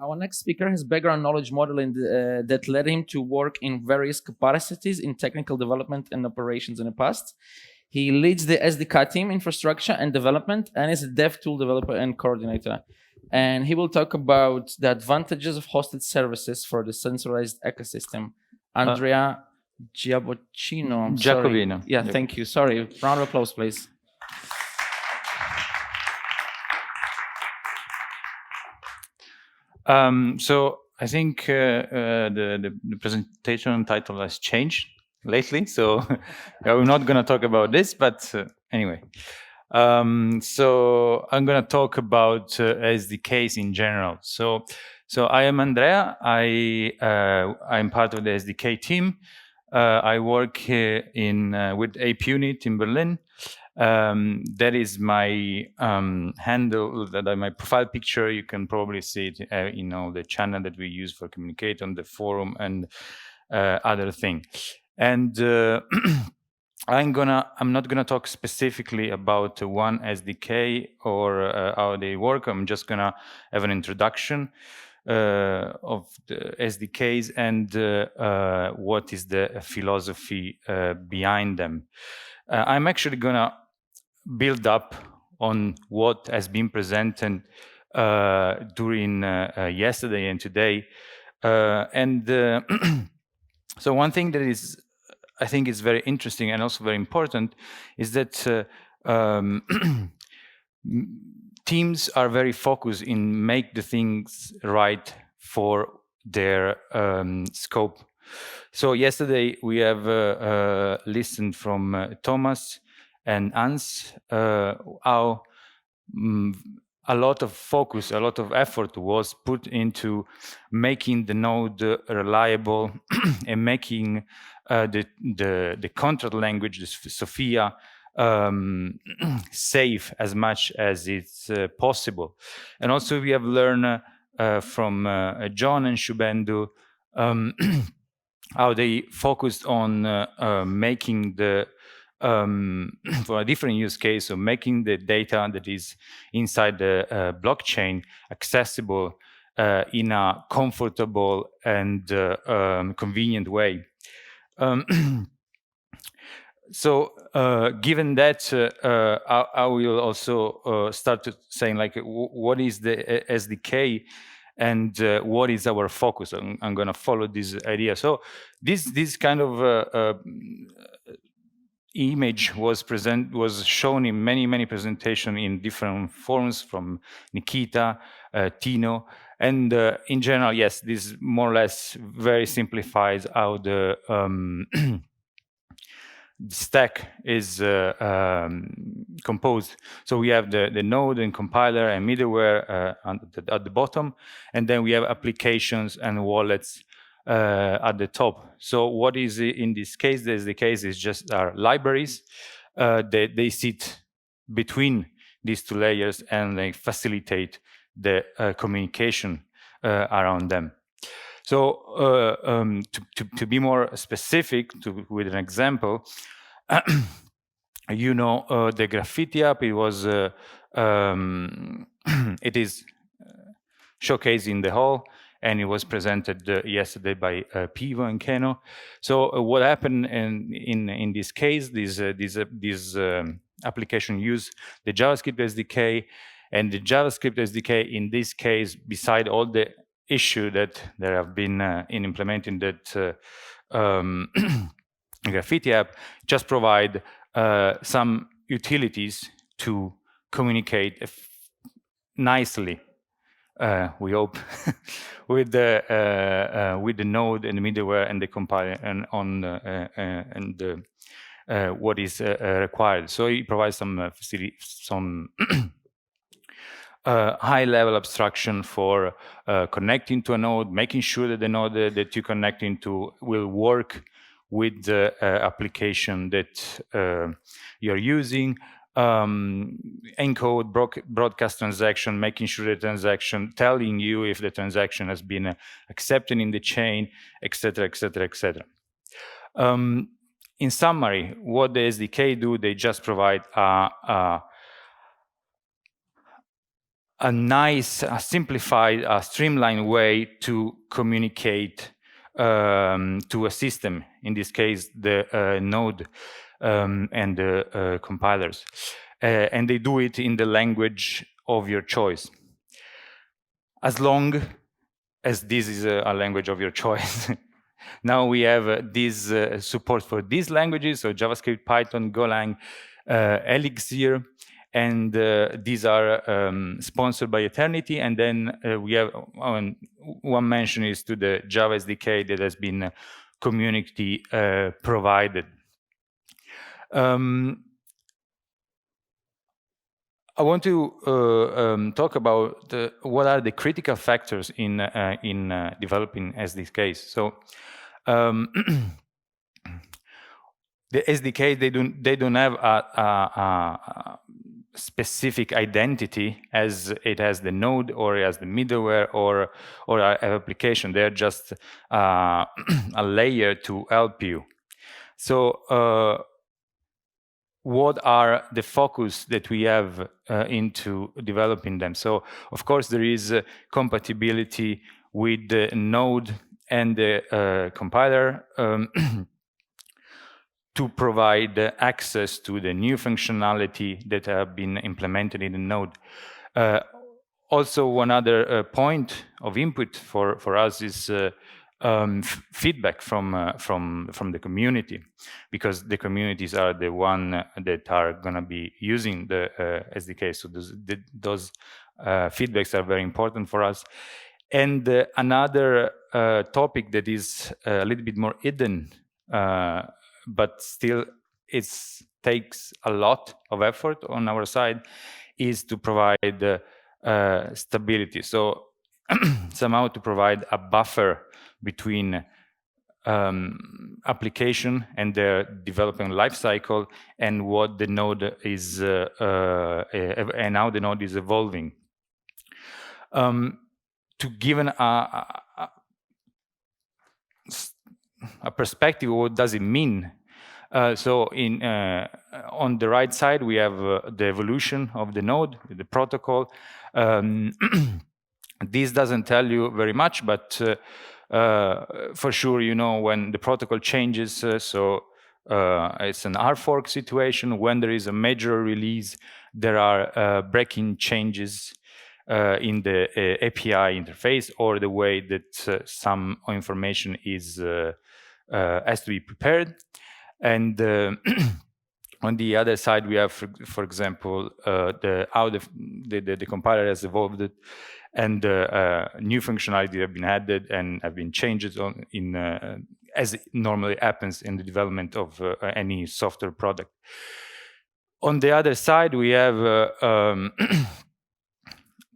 Our next speaker has background knowledge modeling that led him to work in various capacities in technical development and operations in the past. He leads the SDK team, infrastructure and development, and is a DevTool developer and coordinator. And he will talk about the advantages of hosted services for the centralized ecosystem. Andrea Giacobino. Giacobino. Yeah, thank you. Sorry. Round of applause, please. So I think the presentation title has changed lately, so we're not going to talk about this, but anyway. So I'm going to talk about SDKs in general. So I am Andrea. I'm part of the SDK team. I work with Ape Unit in Berlin. That is my handle, my profile picture. You can probably see it in the channel that we use for communicate on the forum and other thing. And I'm not gonna talk specifically about one SDK or how they work. I'm just gonna have an introduction of the SDKs and what is the philosophy behind them. I'm actually gonna build up on what has been presented during yesterday and today. So one thing that I think is very interesting and also very important is that teams are very focused in make the things right for their scope. So yesterday we have listened from Thomas and Hans how a lot of focus, a lot of effort was put into making the node reliable and making the contract language, the Sophia, safe as much as it's possible. And also we have learned from John and Shubhendu how they focused on making the for a different use case of making the data that is inside the blockchain accessible in a comfortable and convenient way. So given that, I will also start to saying like what is the SDK and what is our focus. I'm going to follow this idea. So this kind of image was shown in many presentations in different forms from Nikita, Tino, and in general, yes, this more or less very simplifies how the stack is composed. So we have the node and compiler and middleware at the bottom, and then we have applications and wallets at the top. So what is in this case? The case is just our libraries. They sit between these two layers and they facilitate the communication around them. So to be more specific, with an example, the Graffiti app. It was it is showcased in the hall, and it was presented yesterday by Pivo and Keno. So what happened in this case? This application use the JavaScript SDK, and the JavaScript SDK in this case, beside all the issue that there have been in implementing that Graffiti app, just provide some utilities to communicate nicely. We hope with the node and the middleware and the compiler and what is required. So it provides some high-level abstraction for connecting to a node, making sure that the node that you're connecting to will work with the application that you're using. Encode broadcast transaction, making sure the transaction, telling you if the transaction has been accepted in the chain, etc., etc., etc. In summary, what the SDK do, they just provide a nice, simplified, streamlined way to communicate to a system, in this case, the node and the compilers. And they do it in the language of your choice. As long as this is a language of your choice. Now we have this support for these languages, so JavaScript, Python, Golang, Elixir, and these are sponsored by Eternity. And then we have one mention is to the Java SDK that has been community provided. I want to talk about what are the critical factors in developing SDKs. So the SDK, they don't have a specific identity as it has the node or as the middleware or an application. They're just a layer to help you. So what are the focus that we have into developing them? So of course there is compatibility with the node and the compiler to provide access to the new functionality that have been implemented in the node. Also, one other point of input for us is feedback from the community, because the communities are the one that are going to be using the SDK. So those feedbacks are very important for us. And another topic that is a little bit more hidden, but still it takes a lot of effort on our side, is to provide stability. So somehow to provide a buffer between application and their development lifecycle and what the node is and how the node is evolving. To give a perspective, what does it mean? So on the right side, we have the evolution of the node, the protocol. This doesn't tell you very much, but for sure, you know, when the protocol changes, so it's an RFork situation. When there is a major release, there are breaking changes in the API interface or the way that some information is has to be prepared. And on the other side, we have, for example, how the compiler has evolved, and new functionality have been added and have been changed as it normally happens in the development of any software product. On the other side, we have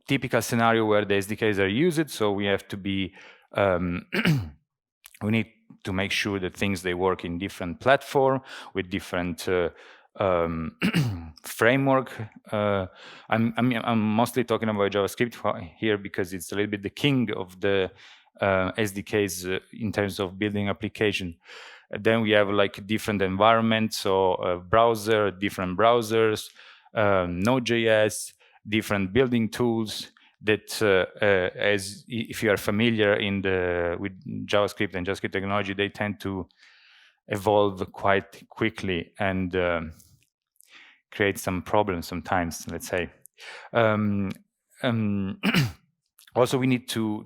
typical scenario where the SDKs are used. So we have to be, we need to make sure that they work in different platform with different framework. I'm mostly talking about JavaScript here because it's a little bit the king of the SDKs in terms of building application. Then we have like different environments, so browser, different browsers, Node.js, different building tools that, as if you are familiar with JavaScript and JavaScript technology, they tend to evolve quite quickly and create some problems sometimes, let's say. Also, we need to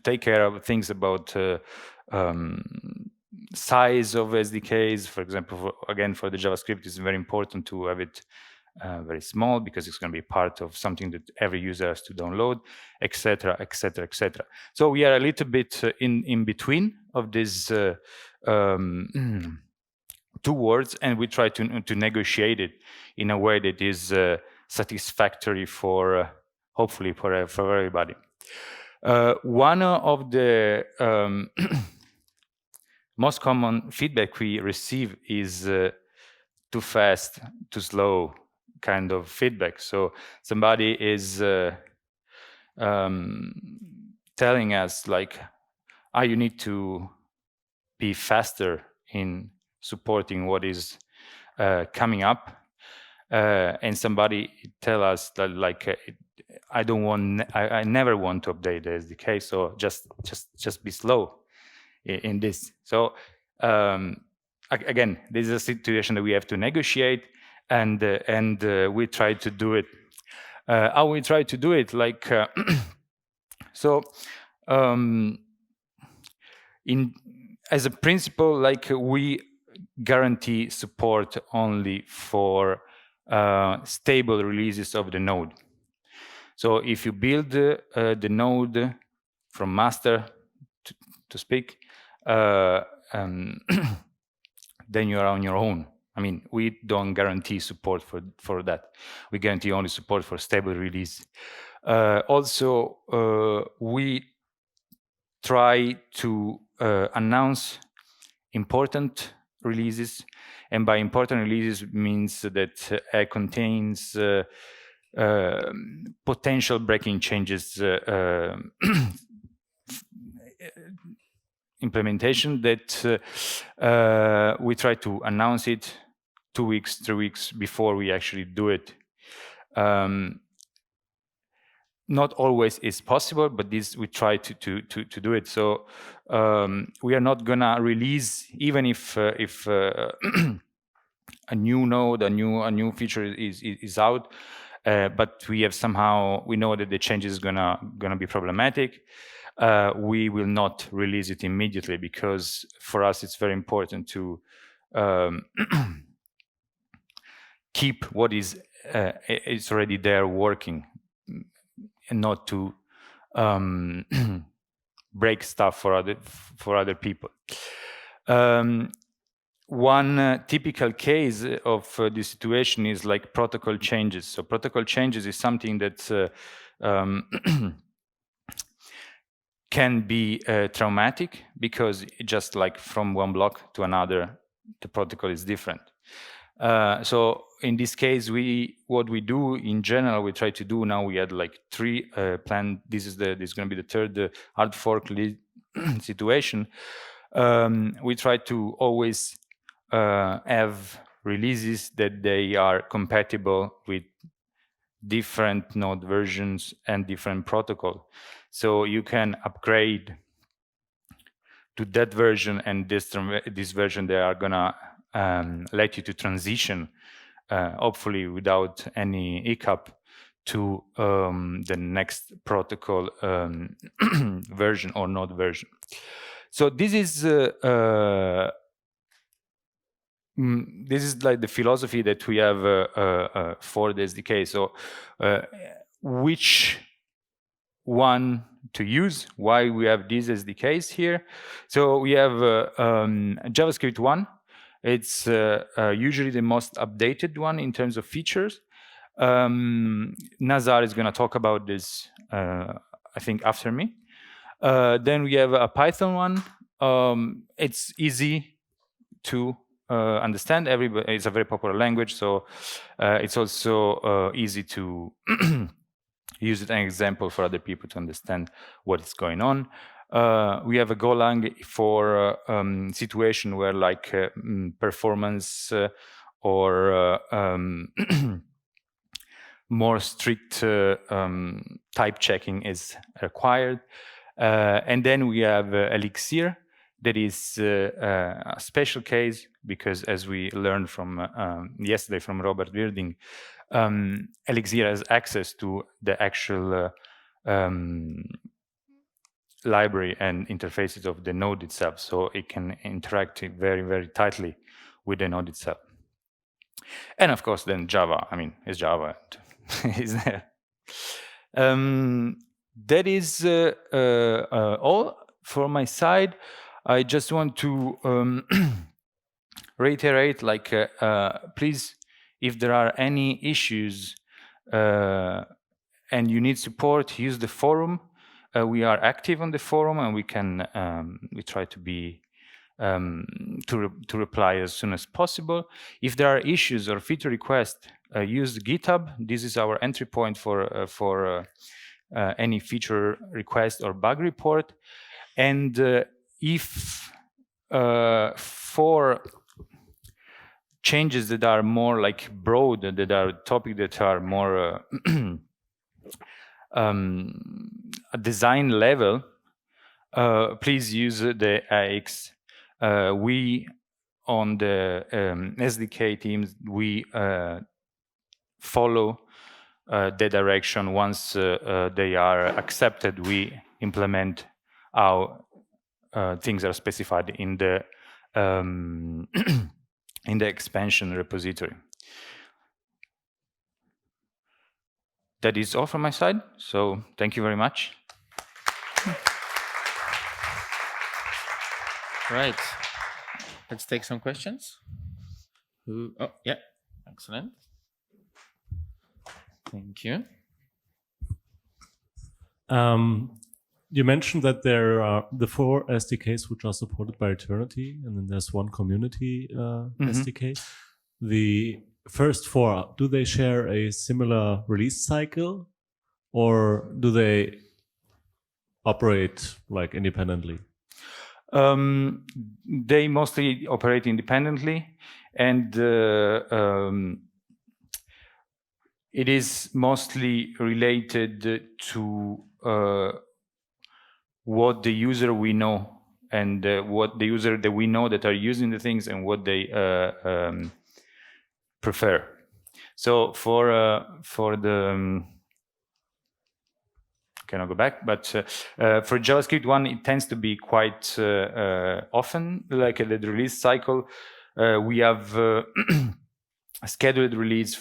take care of things about size of SDKs. For example, again, for the JavaScript, it's very important to have it very small because it's going to be part of something that every user has to download, etc., etc., etc. So we are a little bit in between of these two words, and we try to negotiate it in a way that is satisfactory for hopefully for everybody. One of the most common feedback we receive is too fast, too slow kind of feedback. So somebody is telling us like, you need to be faster in supporting what is coming up, and somebody tell us that like I don't want, I never want to update the SDK. So just be slow in this. So again, this is a situation that we have to negotiate, and we try to do it. How we try to do it, like so. As a principle, like we guarantee support only for stable releases of the node. So if you build the node from master, to speak, then you are on your own. I mean, we don't guarantee support for that. We guarantee only support for stable release. Also, we try to announce important releases, and by important releases means that contains potential breaking changes, implementation that we try to announce it 2 weeks, 3 weeks before we actually do it. Not always is possible, but this we try to do it. So we are not gonna release, even if a new node, a new feature is out, but we have somehow, we know that the change is gonna be problematic. We will not release it immediately, because for us it's very important to keep what is already there working, and not to break stuff for other people. One typical case of this situation is like protocol changes. So protocol changes is something that can be traumatic, because just like from one block to another, the protocol is different. So in this case, what we do in general, we try to do now. We had like 3 planned. This is going to be the 3rd hard fork situation. We try to always have releases that they are compatible with different node versions and different protocol. So you can upgrade to that version, and this version, they are gonna let you to transition, hopefully without any hiccup, to the next protocol version or node version. So this is like the philosophy that we have for the SDK. So which one to use, why we have these SDKs here. So we have JavaScript 1. It's usually the most updated one in terms of features. Nazar is going to talk about this, I think, after me. Then we have a Python one. It's easy to understand. Everybody, it's a very popular language, so it's also easy to use it as an example for other people to understand what is going on. We have a Golang for situation where like performance or more strict type checking is required. And then we have Elixir, that is a special case, because as we learned from yesterday from Robert Wierding, Elixir has access to the actual library and interfaces of the node itself, so it can interact very, very tightly with the node itself. And of course, then Java. I mean, it's Java is there. That is all for my side. I just want to reiterate, like, please, if there are any issues and you need support, use the forum. We are active on the forum, and we can we try to be to reply as soon as possible. If there are issues or feature requests, use GitHub. This is our entry point for any feature request or bug report. And if for changes that are more like broad, that are topics that are more design level, please use the AX. We on the SDK teams, we follow the direction. Once they are accepted, we implement how things are specified in the in the expansion repository. That is all from my side. So thank you very much. Right. Let's take some questions. Oh, yeah. Excellent. Thank you. You mentioned that there are the 4 SDKs which are supported by aeternity, and then there's one community SDK. The first 4, do they share a similar release cycle, or do they operate like independently? They mostly operate independently, and it is mostly related to what the user we know, and what the user that we know that are using the things, and what they prefer. So for the cannot go back, but for JavaScript 1, it tends to be quite often, like the release cycle. We have a scheduled release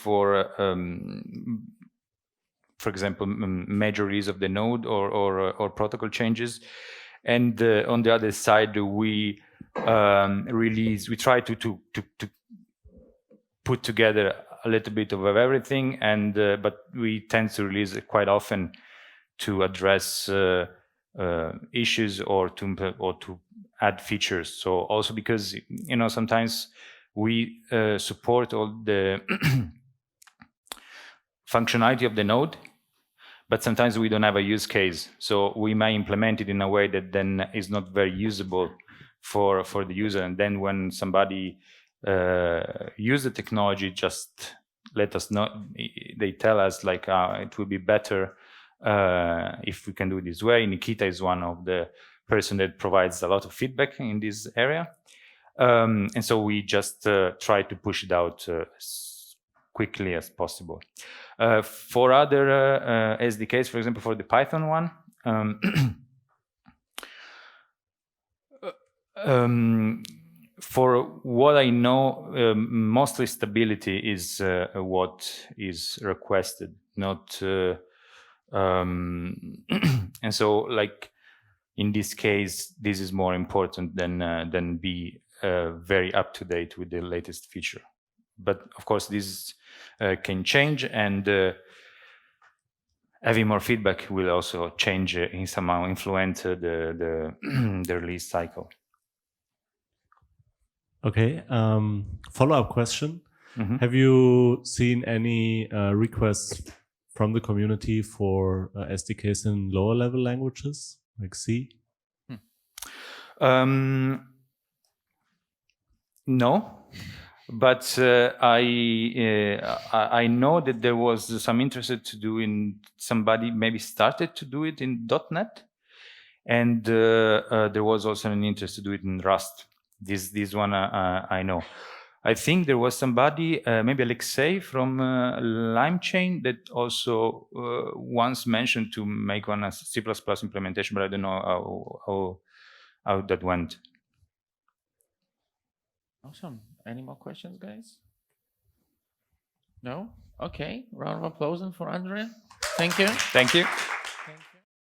for example, major release of the node or protocol changes, and on the other side, we try to put together a little bit of everything, and but we tend to release quite often to address issues or to add features. So also because sometimes we support all the functionality of the node, but sometimes we don't have a use case. So we may implement it in a way that then is not very usable for the user. And then when somebody use the technology, just let us know. They tell us like it will be better if we can do it this way. Nikita is one of the person that provides a lot of feedback in this area. And so we just try to push it out as quickly as possible. For other SDKs, for example, for the Python one, for what I know, mostly stability is what is requested, not and so like in this case, this is more important than be very up to date with the latest feature. But of course, this can change, and having more feedback will also change in somehow influence the release cycle. Okay. Follow-up question. Have you seen any requests from the community for SDKs in lower level languages like C? No, but I know that there was some interest to do in somebody maybe started to do it in .NET, and there was also an interest to do it in Rust. This one I know. I think there was somebody, maybe Alexei from LimeChain, that also once mentioned to make one as C++ implementation, but I don't know how that went. Awesome. Any more questions, guys? No? Okay. Round of applause for Andrea. Thank you. Thank you.